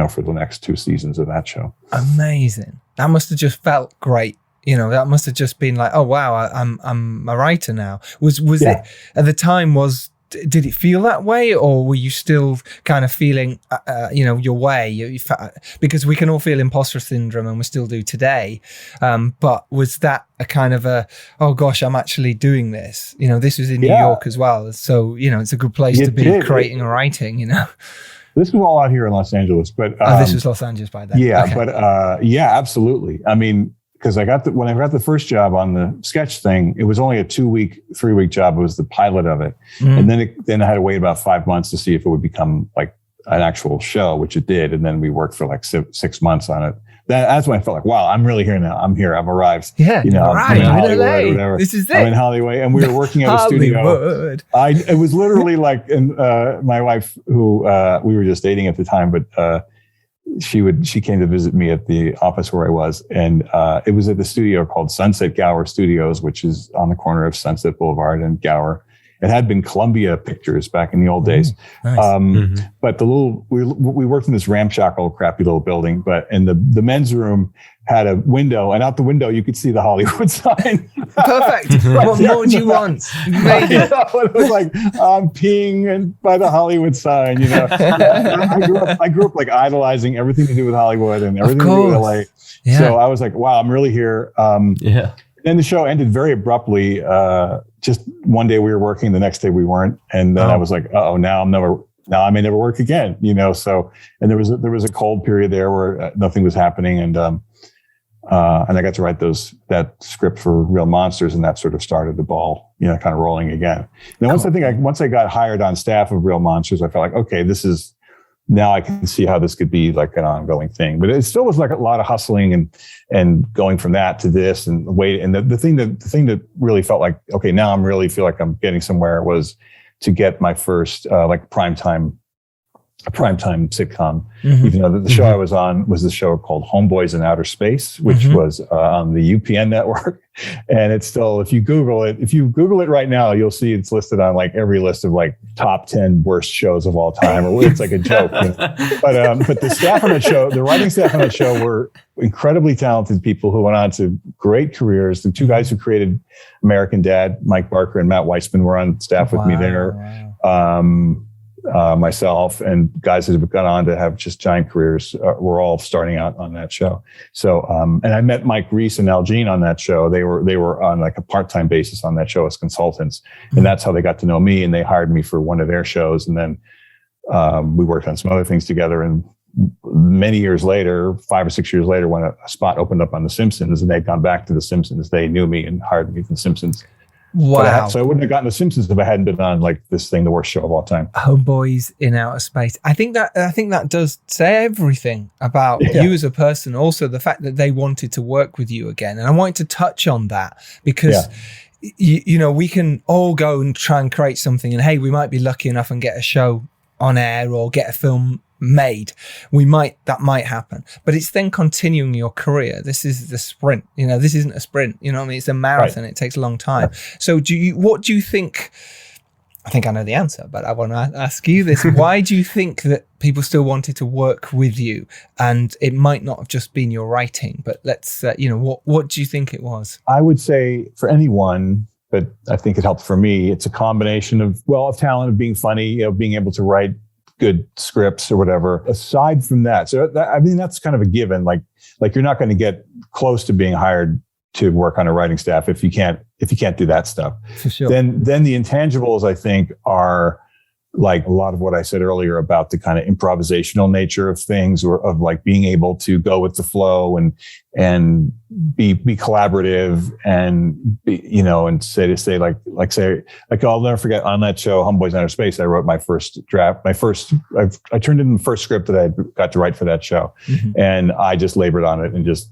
for the next 2 seasons of that show. Amazing. That must have just felt great. That must have just been like, oh wow, I'm a writer now. Was it at the time? Did it feel that way, or were you still kind of feeling, your way? Because we can all feel imposter syndrome, and we still do today. But was that a kind of oh gosh, I'm actually doing this? This was in New York as well, so it's a good place to be creating and writing. This was all out here in Los Angeles, but this was Los Angeles by then. Yeah, Okay. but yeah, absolutely. I mean, because when I got the first job on the sketch thing, it was only a 3-week job. It was the pilot of it, and then I had to wait about 5 months to see if it would become like an actual show, which it did, and then we worked for like 6 months on it. That's when I felt like, wow, I'm really here now. I'm here. I've arrived. Yeah, I'm in Hollywood or whatever. This is it. I'm in Hollywood, and we were working at a studio. It was literally like, my wife, who we were just dating at the time, but she came to visit me at the office where I was, and it was at the studio called Sunset Gower Studios, which is on the corner of Sunset Boulevard and Gower. It had been Columbia Pictures back in the old days. Nice. But we worked in this ramshackle, crappy little building, and the men's room had a window, and out the window you could see the Hollywood sign. Perfect. What more do you want? It was like, I'm peeing by the Hollywood sign, I grew up like idolizing everything to do with Hollywood and everything to do with LA. Yeah. So I was like, wow, I'm really here. Then the show ended very abruptly. Just one day we were working, the next day we weren't, and then I was like, now I may never work again. So, and there was a cold period there where nothing was happening, and I got to write that script for Real Monsters, and that sort of started the ball, kind of rolling again. And once I got hired on staff of Real Monsters, I felt like, okay, now I can see how this could be like an ongoing thing. But it still was like a lot of hustling and going from that to this and wait. And the thing that really felt like, okay, now I'm really feel like I'm getting somewhere, was to get my first like primetime sitcom. Even though the show I was on was the show called Homeboys in Outer Space, which was on the UPN network. And it's still, if you Google it right now, you'll see it's listed on like every list of like top 10 worst shows of all time, or it's like a joke. But the staff on that show, the writing staff on that show, were incredibly talented people who went on to great careers. The two guys who created American Dad, Mike Barker and Matt Weissman, were on staff with me there. Myself and guys that have gone on to have just giant careers were all starting out on that show. So, and I met Mike Reese and Al Jean on that show. They were on like a part-time basis on that show as consultants, and that's how they got to know me. And they hired me for one of their shows, and then we worked on some other things together. And many years later, 5 or 6 years later, when a spot opened up on The Simpsons, and they'd gone back to The Simpsons, they knew me and hired me for The Simpsons. Wow. So I wouldn't have gotten The Simpsons if I hadn't been on like this thing, the worst show of all time. Homeboys in Outer Space. I think that does say everything about you as a person. Also, the fact that they wanted to work with you again. And I wanted to touch on that because, we can all go and try and create something. And hey, we might be lucky enough and get a show on air or get a film made. That might happen, but it's then continuing your career. This is the sprint, this isn't a sprint, it's a marathon. Right. It takes a long time. Right. So what do you think? I think I know the answer, but I want to ask you this. Why do you think that people still wanted to work with you? And it might not have just been your writing, but let's, what do you think it was? I would say for anyone, but I think it helped for me, it's a combination of talent, of being funny, being able to write good scripts or whatever. Aside from that, that's kind of a given. Like you're not going to get close to being hired to work on a writing staff if you can't do that stuff. For sure. Then the intangibles, I think, are like a lot of what I said earlier about the kind of improvisational nature of things, or of like being able to go with the flow and be collaborative and be, and say I'll never forget on that show, Homeboys in Outer Space, I wrote my first draft, I turned in the first script that I got to write for that show. Mm-hmm. And I just labored on it and just,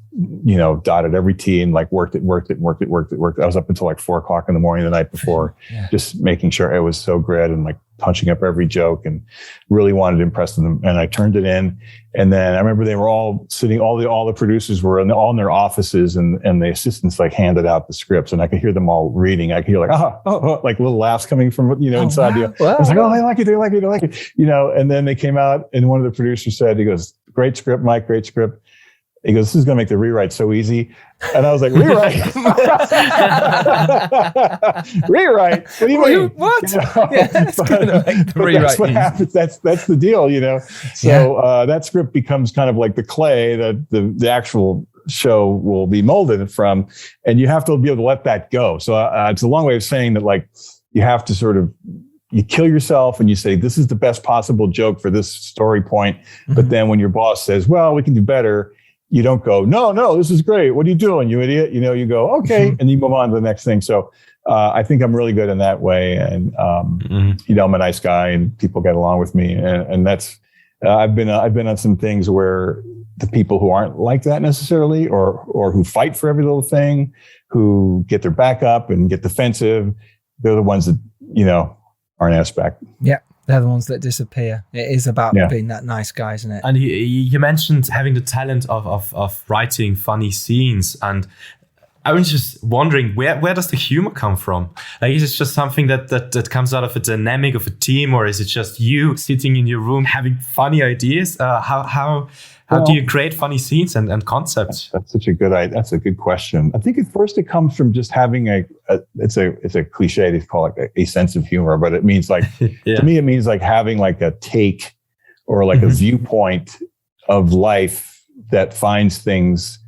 dotted every T and like worked it. I was up until like 4:00 in the morning the night before, just making sure it was so good and like punching up every joke and really wanted to impress them. And I turned it in. And then I remember they were all sitting, all the producers were all in their offices, and the assistants like handed out the scripts, and I could hear them all reading. I could hear like, like little laughs coming from, inside you. I was like, oh, I like it. And then they came out, and one of the producers said, he goes, "Great script, Mike, great script." He goes, "This is going to make the rewrite so easy." And I was like, "Rewrite? Rewrite? What do you mean?" What? That's going to make the rewrite. That's what happens. That's the deal, So that script becomes kind of like the clay that the actual show will be molded from, and you have to be able to let that go. So it's a long way of saying that, like, you have to sort of you kill yourself and you say, this is the best possible joke for this story point. Mm-hmm. But then when your boss says, well, we can do better, you don't go, no, this is great. What are you doing, you idiot? You go, okay. Mm-hmm. And you move on to the next thing. So I think I'm really good in that way. And, I'm a nice guy and people get along with me. And that's, I've been on some things where the people who aren't like that necessarily, or who fight for every little thing, who get their back up and get defensive, they're the ones that, aren't asked back. Yeah. They're the ones that disappear. It is about being that nice guy, isn't it? And you mentioned having the talent of writing funny scenes. And I was just wondering, where does the humor come from? Like, is it just something that comes out of a dynamic of a team, or is it just you sitting in your room having funny ideas? How do you create funny scenes and concepts? That's a good question. I think at first it comes from just having it's a cliche to call it a sense of humor, but it means like, to me, it means like having like a take or like a viewpoint of life that finds things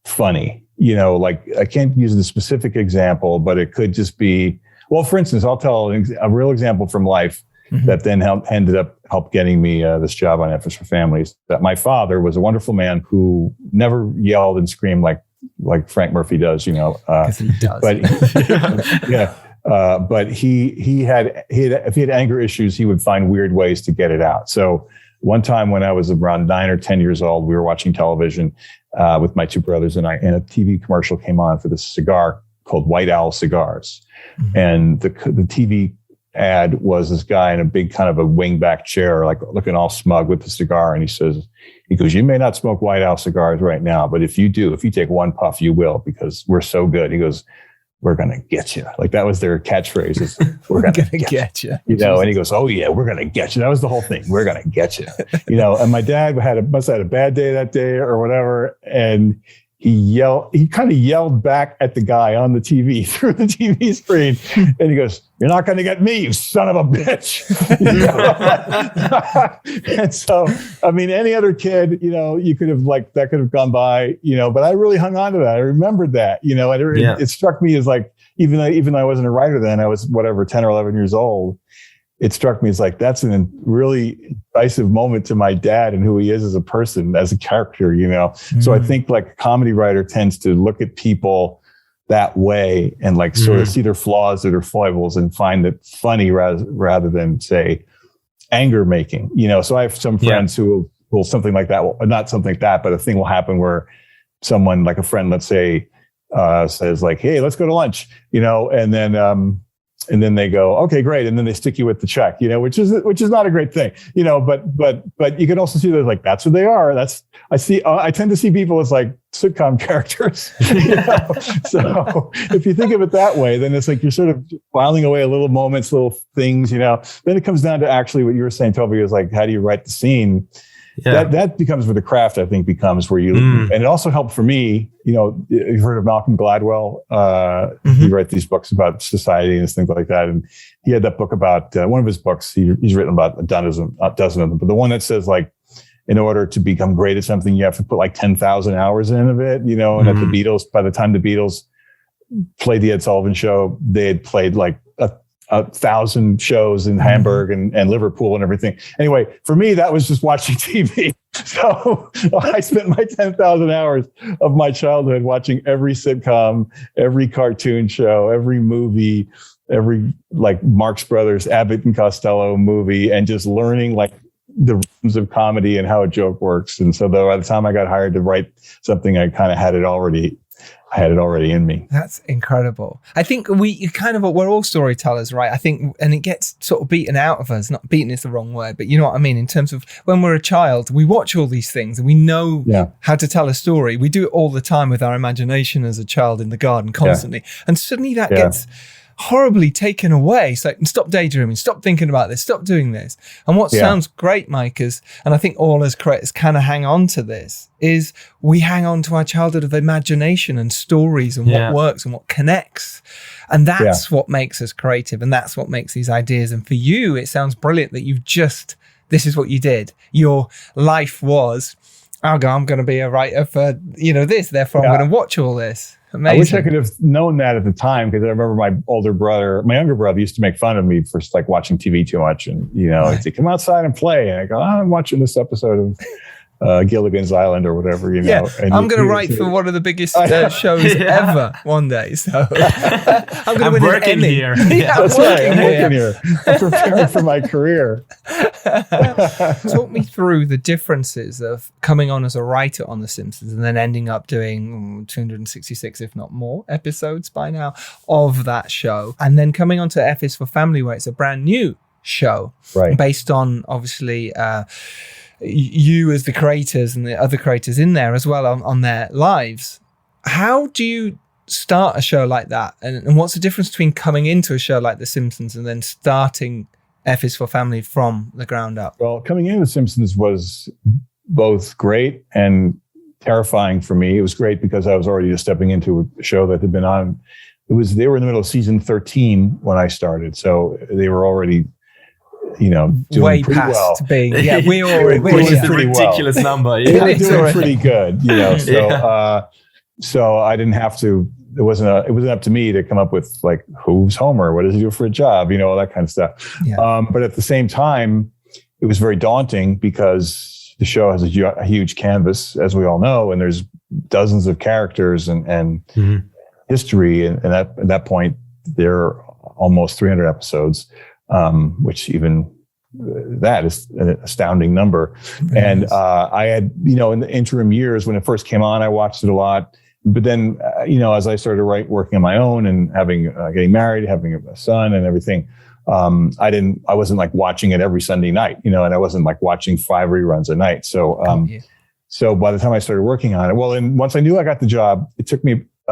funny. Like I can't use the specific example, but it could just be, well, for instance, I'll tell a real example from life that then ended up getting me this job on F is for Families. That my father was a wonderful man who never yelled and screamed like Frank Murphy does, Because he does. But but he had if he had anger issues, he would find weird ways to get it out. So one time when I was around 9 or 10 years old, we were watching television with my two brothers and I, and a TV commercial came on for this cigar called White Owl Cigars, and the TV ad was this guy in a big kind of a wingback chair, like looking all smug with the cigar. And he goes, you may not smoke White Owl cigars right now, but if you take one puff, you will, because we're so good. He goes, we're going to get you. Like that was their catchphrase. Is, we're going to get you. And he goes, oh yeah, we're going to get you. That was the whole thing. We're going to get you. And my dad must have had a bad day that day or whatever. And he kind of yelled back at the guy on the TV through the TV screen. And he goes, you're not going to get me, you son of a bitch. And so, I mean, any other kid, you could have that could have gone by, but I really hung on to that. I remembered that, it struck me as like, even though I wasn't a writer then, I was 10 or 11 years old. It struck me as like, that's a really decisive moment to my dad and who he is as a person, as a character, So I think like a comedy writer tends to look at people that way and like sort of see their flaws or their foibles and find it funny rather than say anger making, So I have some friends who will something like that, well, not something like that, but a thing will happen where someone like a friend, let's say, says like, hey, let's go to lunch, and then they go, okay, great. And then they stick you with the check, which is not a great thing, but you can also see that like, that's who they are. I tend to see people as like sitcom characters. So if you think of it that way, then it's like, you're sort of filing away little moments, little things, then it comes down to actually what you were saying, Toby, is like, how do you write the scene? Yeah. That becomes where the craft, I think, becomes where you, and it also helped for me, you've heard of Malcolm Gladwell. He writes these books about society and things like that. And he had that book about, one of his books, he's written about a dozen of them, but the one that says like, in order to become great at something, you have to put like 10,000 hours in of it, and at the Beatles, by the time the Beatles played the Ed Sullivan Show, they had played like 1,000 shows in Hamburg and Liverpool and everything. Anyway, for me, that was just watching TV. So I spent my 10,000 hours of my childhood watching every sitcom, every cartoon show, every movie, every like Marx Brothers, Abbott and Costello movie, and just learning like the rhythms of comedy and how a joke works. And so by the time I got hired to write something, I kind of had it already in me. That's incredible. I think we're all storytellers, right? I think, and it gets sort of beaten out of us. Not beaten is the wrong word, but you know what I mean? In terms of when we're a child, we watch all these things and we know how to tell a story. We do it all the time with our imagination as a child in the garden constantly. And suddenly that gets horribly taken away. It's like, stop daydreaming, stop thinking about this, stop doing this. And what sounds great, Mike, is, and I think all as creators kind of hang on to this, is we hang on to our childhood of imagination and stories and what works and what connects. And that's what makes us creative. And that's what makes these ideas. And for you, it sounds brilliant that this is what you did. Your life was, I'm going to be a writer for, this, therefore I'm going to watch all this. Amazing. I wish I could have known that at the time, because I remember my younger brother used to make fun of me for like watching TV too much, and he'd say, "Come outside and play," and I go, "I'm watching this episode of Gilligan's Island or whatever." Yeah, and I'm going to write for one of the biggest shows ever one day. So I'm going to win an Emmy. Here. That's right. I'm working here. I'm preparing for my career. Talk me through the differences of coming on as a writer on The Simpsons and then ending up doing 266, if not more, episodes by now of that show, and then coming on to F is for Family, where it's a brand new show, right, based on obviously you as the creators and the other creators in there as well on their lives. How do you start a show like that? And what's the difference between coming into a show like The Simpsons and then starting F is for Family from the ground up? Well, coming into The Simpsons was both great and terrifying for me. It was great because I was already just stepping into a show that had been on. They were in the middle of season 13 when I started. So they were already doing way pretty past well. Being, we already, which is a pretty ridiculous number. They Yeah. were doing pretty good, so I didn't have to. It wasn't up to me to come up with like, who's Homer, what does he do for a job, all that kind of stuff. Yeah. But at the same time, it was very daunting because the show has a huge canvas, as we all know, and there's dozens of characters and history, and at that point there are almost 300 episodes. Which even that is an astounding number. And I had, in the interim years when it first came on, I watched it a lot. But then, as I started working on my own and getting married, having a son and everything, I wasn't like watching it every Sunday night, and I wasn't like watching 5 reruns a night. So, so by the time I started working on it, and once I knew I got the job,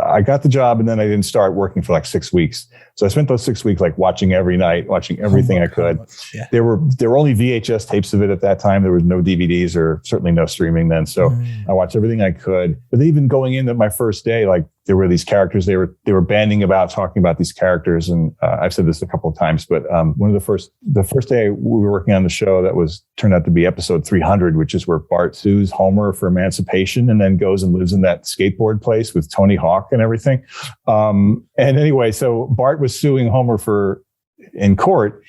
I got the job, and then I didn't start working for like 6 weeks. So I spent those 6 weeks like watching every night, watching everything I could. Yeah. There were only VHS tapes of it at that time. There was no DVDs or certainly no streaming then. So I watched everything I could. But even going into my first day, like there were these characters. They were banding about talking about these characters, and I've said this a couple of times. But one of the first day we were working on the show, that turned out to be episode 300, which is where Bart sues Homer for emancipation, and then goes and lives in that skateboard place with Tony Hawk and everything. And anyway, so Bart was suing Homer in court,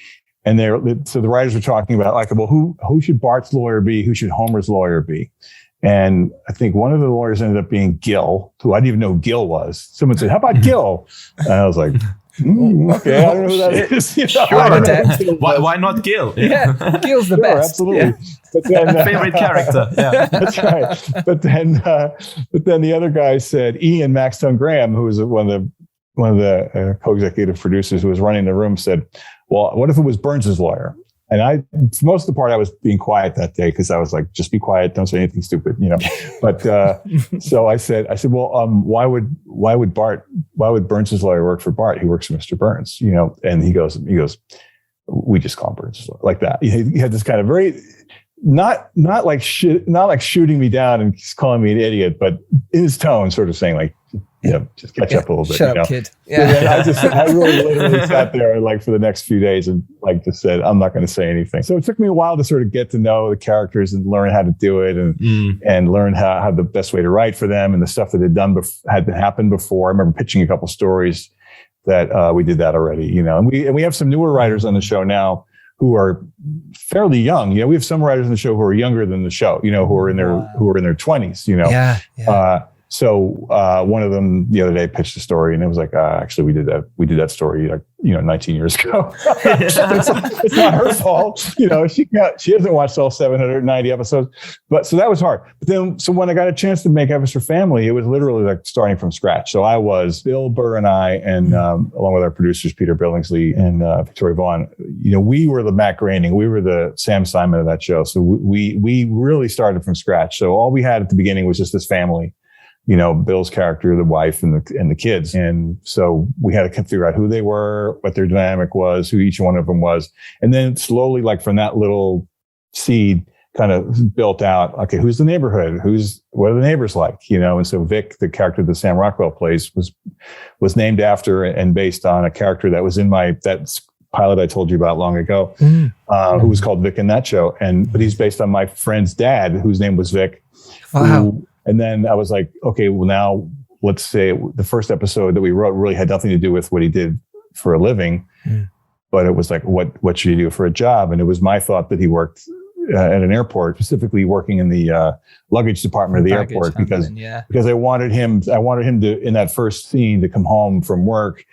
and so the writers were talking about like, well, who should Bart's lawyer be? Who should Homer's lawyer be? And I think one of the lawyers ended up being Gil, who I didn't even know who Gil was. Someone said, "How about Gil?" And I was like, okay, I don't know who that is. Sure. Why not Gil? Yeah, Gil's the best. Absolutely. Yeah. But then, favorite character. Yeah, that's right. But then the other guy said, Ian Maxtone Graham, who was one of the co-executive producers who was running the room, said, "Well, what if it was Burns's lawyer?" And for most of the part, I was being quiet that day because I was like, just be quiet, don't say anything stupid, But so I said, well, why would Burns's lawyer work for Bart? He works for Mr. Burns, And he goes, we just call him Burns's lawyer, like that. He had this kind of very not like shooting me down and calling me an idiot, but in his tone, sort of saying like, just catch up a little bit. Shut up, kid. Yeah. I really literally sat there like for the next few days and like just said, I'm not going to say anything. So it took me a while to sort of get to know the characters and learn how to do it and learn how the best way to write for them and the stuff that had happened before. I remember pitching a couple stories that we did that already, and we have some newer writers on the show now who are fairly young. We have some writers on the show who are younger than the show, who are in their 20s, Yeah. So one of them the other day pitched a story, and it was like, actually, we did that story, 19 years ago. it's not her fault, she hasn't watched all 790 episodes, but so that was hard. But then, so when I got a chance to make F is for Family, it was literally like starting from scratch. So I was Bill Burr and I, and along with our producers Peter Billingsley and Victoria Vaughn, we were the Matt Groening, we were the Sam Simon of that show. So we really started from scratch. So all we had at the beginning was just this family. Bill's character, the wife and the kids. And so we had to figure out who they were, what their dynamic was, who each one of them was. And then slowly, like from that little seed kind of built out, okay, who's the neighborhood? What are the neighbors like? And so Vic, the character that Sam Rockwell plays, was named after and based on a character that was in that pilot I told you about long ago, who was called Vic in that show. But he's based on my friend's dad, whose name was Vic. Wow. And then I was like, okay, well now let's say the first episode that we wrote really had nothing to do with what he did for a living, but it was like, what should he do for a job? And it was my thought that he worked at an airport, specifically working in the luggage department of the airport, because I wanted him to, in that first scene, to come home from work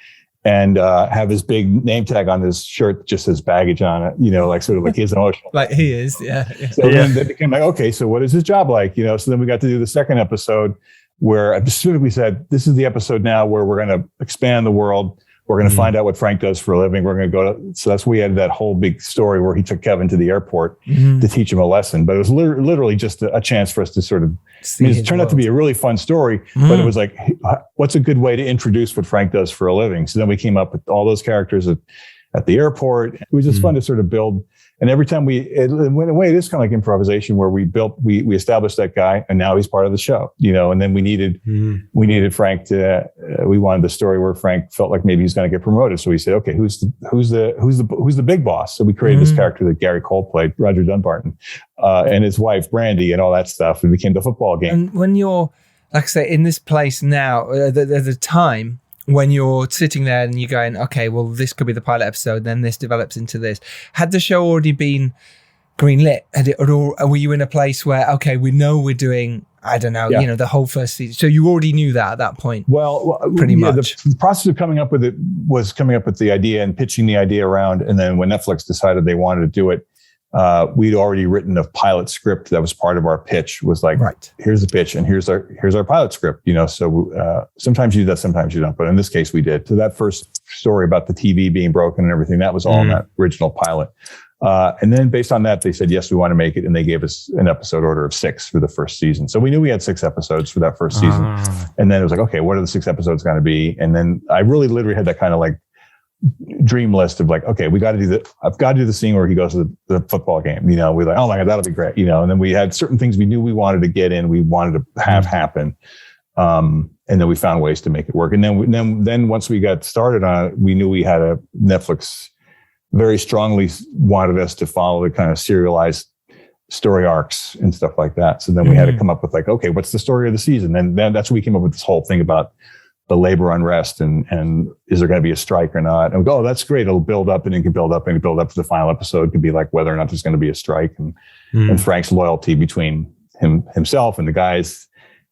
and have his big name tag on his shirt that just says baggage on it, like sort of like his emotional. Like he is, yeah. So then they became like, okay, so what is his job like? So then we got to do the second episode where I specifically said, this is the episode now where we're going to expand the world. We're going to find out what Frank does for a living. We're going to go to, so that's we had that whole big story where he took Kevin to the airport to teach him a lesson. But it was literally just a chance for us to sort of, it turned out to be a really fun story, but it was like, what's a good way to introduce what Frank does for a living? So then we came up with all those characters at the airport. It was just fun to sort of build. And every time in a way, it is kind of like improvisation where we established that guy and now he's part of the show, and then we needed Frank to, we wanted the story where Frank felt like maybe he's going to get promoted. So we said, okay, who's the big boss? So we created this character that Gary Cole played, Roger Dunbarton, and his wife, Brandy, and all that stuff. And became the football game. And when you're, like I say, in this place now, there's a time when you're sitting there and you're going, okay, well, this could be the pilot episode, then this develops into this. Had the show already been greenlit? Were you in a place where, okay, we know we're doing, I don't know, the whole first season? So you already knew that at that point? Well, pretty much. The process of coming up with it was coming up with the idea and pitching the idea around. And then when Netflix decided they wanted to do it, we'd already written a pilot script that was part of our pitch. Was like, here's the pitch and here's our pilot script. So sometimes you do that, sometimes you don't. But in this case, we did. So that first story about the TV being broken and everything, that was all in that original pilot. And then based on that, they said, yes, we want to make it. And they gave us an episode order of 6 for the first season. So we knew we had 6 episodes for that first season. And then it was like, okay, what are the 6 episodes going to be? And then I really literally had that kind of like dream list of like, okay, I've got to do the scene where he goes to the football game. We're like, oh my God, that'll be great. And then we had certain things we knew we wanted to get in, we wanted to have happen. And then we found ways to make it work. And then once we got started on it, we knew we had Netflix very strongly wanted us to follow the kind of serialized story arcs and stuff like that. So then we had to come up with like, okay, what's the story of the season? And then that's when we came up with this whole thing about the labor unrest and is there going to be a strike or not? And we go, oh, that's great. It'll build up and it can build up and build up to the final episode. It could be like whether or not there's going to be a strike and Frank's loyalty between himself and the guys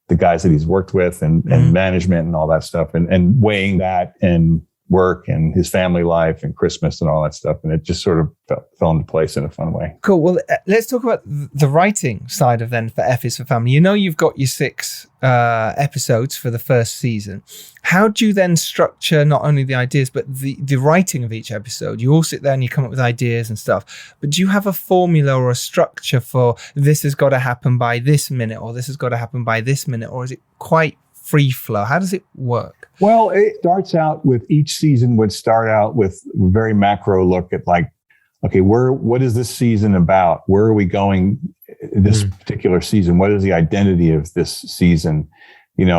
that he's worked with and management and all that stuff and weighing that and work and his family life and Christmas and all that stuff. And it just sort of fell into place in a fun way. Cool. Well, let's talk about the writing side of then for F is for Family. You've got your 6 episodes for the first season. How do you then structure not only the ideas, but the writing of each episode? You all sit there and you come up with ideas and stuff, but do you have a formula or a structure for this has got to happen by this minute or this has got to happen by this minute, or is it quite free flow? How does it work? Well, it starts out with each season would start out with a very macro look at like, okay, what is this season about? Where are we going this particular season? What is the identity of this season?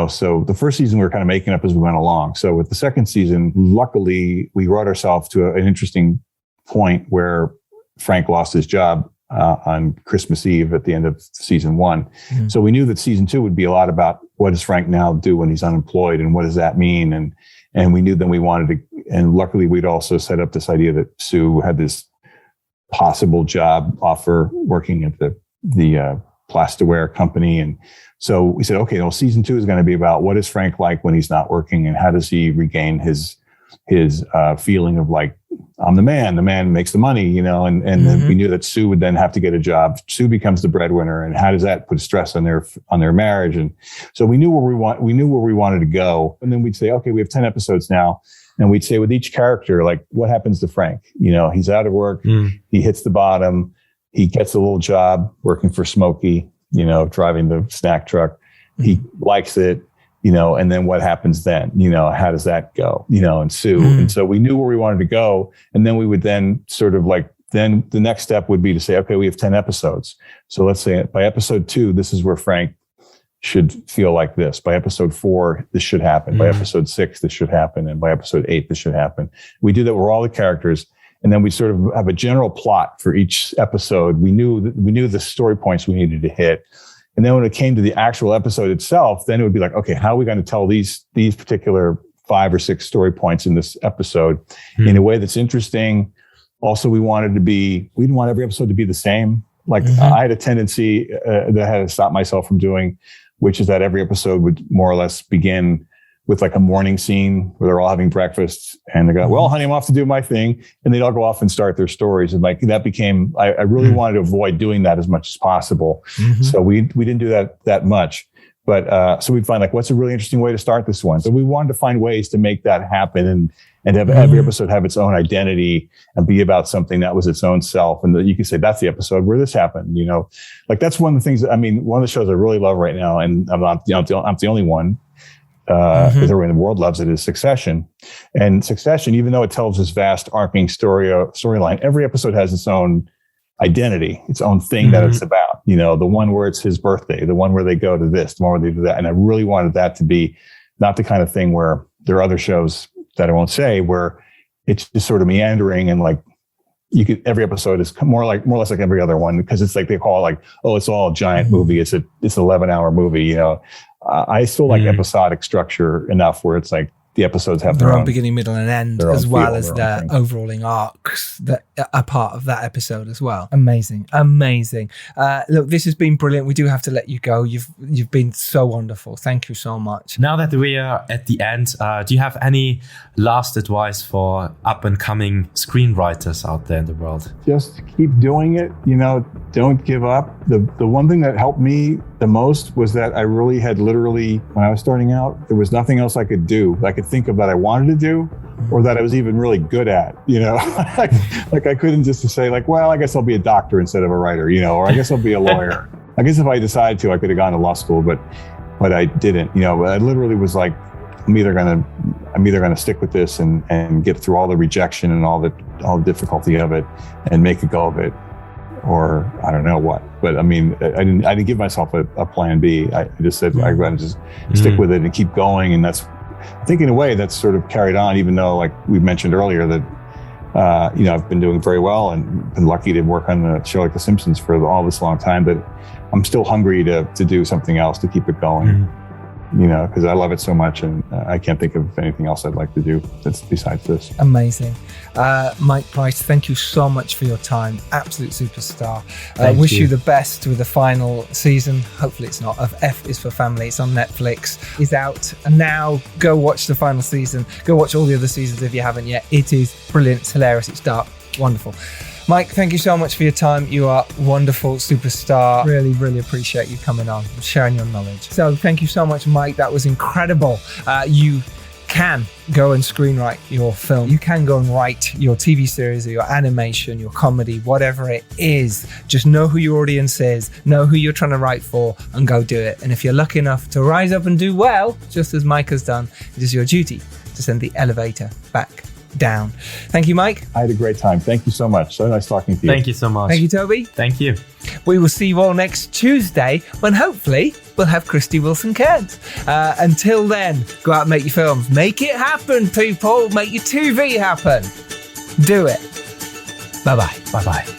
So the first season we were kind of making up as we went along. So with the second season, luckily we brought ourselves to an interesting point where Frank lost his job on Christmas Eve at the end of season 1. So we knew that season 2 would be a lot about what does Frank now do when he's unemployed and what does that mean? And we knew then we wanted to, and luckily we'd also set up this idea that Sue had this possible job offer working at the plasticware company. And so we said, okay, well, season 2 is going to be about what is Frank like when he's not working and how does he regain his feeling of like, I'm the man makes the money, and then we knew that Sue would then have to get a job. Sue becomes the breadwinner, and how does that put stress on their marriage? And so we knew where we wanted to go. And then we'd say, okay, we have 10 episodes now. And we'd say with each character, like what happens to Frank? He's out of work. He hits the bottom. He gets a little job working for Smokey, driving the snack truck. He likes it. And then what happens then? How does that go? And Sue. And so we knew where we wanted to go. And then we would then sort of like, then the next step would be to say, okay, we have 10 episodes. So let's say by episode 2, this is where Frank should feel like this. By episode 4, this should happen. By episode 6, this should happen. And by episode 8, this should happen. We do that with all the characters. And then we sort of have a general plot for each episode. We knew the story points we needed to hit. And then when it came to the actual episode itself, then it would be like, okay, how are we going to tell these particular 5 or 6 story points in this episode in a way that's interesting? Also, we didn't want every episode to be the same. Like I had a tendency that I had to stop myself from doing, which is that every episode would more or less begin with like a morning scene where they're all having breakfast and they go, well, honey, I'm off to do my thing. And they'd all go off and start their stories. And like that became, I really wanted to avoid doing that as much as possible. So we didn't do that much. But so we'd find like, what's a really interesting way to start this one? So we wanted to find ways to make that happen and have every episode have its own identity and be about something that was its own self. And that you could say, that's the episode where this happened, you know, like that's one of the things that, I mean, one of the shows I really love right now, and I'm the only one, because everyone in the world loves it, is Succession. And Succession, even though it tells this vast arcing storyline, every episode has its own identity, its own thing that it's about. You know, the one where it's his birthday, the one where they go to this, the one where they do that. And I really wanted that to be not the kind of thing where there are other shows that I won't say where it's just sort of meandering and like every episode is more or less like every other one, because it's like they call it like, oh, it's all a giant movie. It's an 11-hour movie, you know. I still like episodic structure enough where it's like the episodes have their own beginning, middle, and end, as well as their overalling arcs that are part of that episode as well. Amazing. Look, this has been brilliant. We do have to let you go. You've been so wonderful. Thank you so much. Now that we are at the end, do you have any last advice for up and coming screenwriters out there in the world? Just keep doing it. You know, don't give up. The one thing that helped me the most was that I really had literally, when I was starting out, there was nothing else I could do. I could think of that I wanted to do, or that I was even really good at, you know. like I couldn't just say like, well, I guess I'll be a doctor instead of a writer, you know, or I guess I'll be a lawyer. I guess if I decided to, I could have gone to law school, but I didn't, you know. I literally was like, I'm either gonna stick with this and get through all the rejection and all the difficulty of it and make a go of it, or I don't know what. But I mean, I didn't give myself a plan B. I just said I'm going to just stick with it and keep going. And that's, I think in a way that's sort of carried on, even though like we mentioned earlier that, you know, I've been doing very well and been lucky to work on a show like The Simpsons for all this long time, but I'm still hungry to do something else to keep it going. You know, because I love it so much, and I can't think of anything else I'd like to do that's besides this. Amazing. Mike Price, thank you so much for your time. Absolute superstar. Wish you the best with the final season. Hopefully it's not, of F is for Family. It's on Netflix. It's out. And now go watch the final season. Go watch all the other seasons if you haven't yet. It is brilliant. It's hilarious. It's dark. Wonderful. Mike, thank you so much for your time. You are wonderful, superstar. Really, really appreciate you coming on and sharing your knowledge. So thank you so much, Mike. That was incredible. You can go and screenwrite your film. You can go and write your TV series or your animation, your comedy, whatever it is. Just know who your audience is, know who you're trying to write for, and go do it. And if you're lucky enough to rise up and do well, just as Mike has done, it is your duty to send the elevator back down. Thank you, Mike. I had a great time. Thank you so much. So nice talking to you. Thank you so much. Thank you, Toby. Thank you. We will see you all next Tuesday when hopefully we'll have Christy Wilson-Cairns. Until then, go out and make your films. Make it happen, people. Make your TV happen. Do it. Bye-bye. Bye-bye.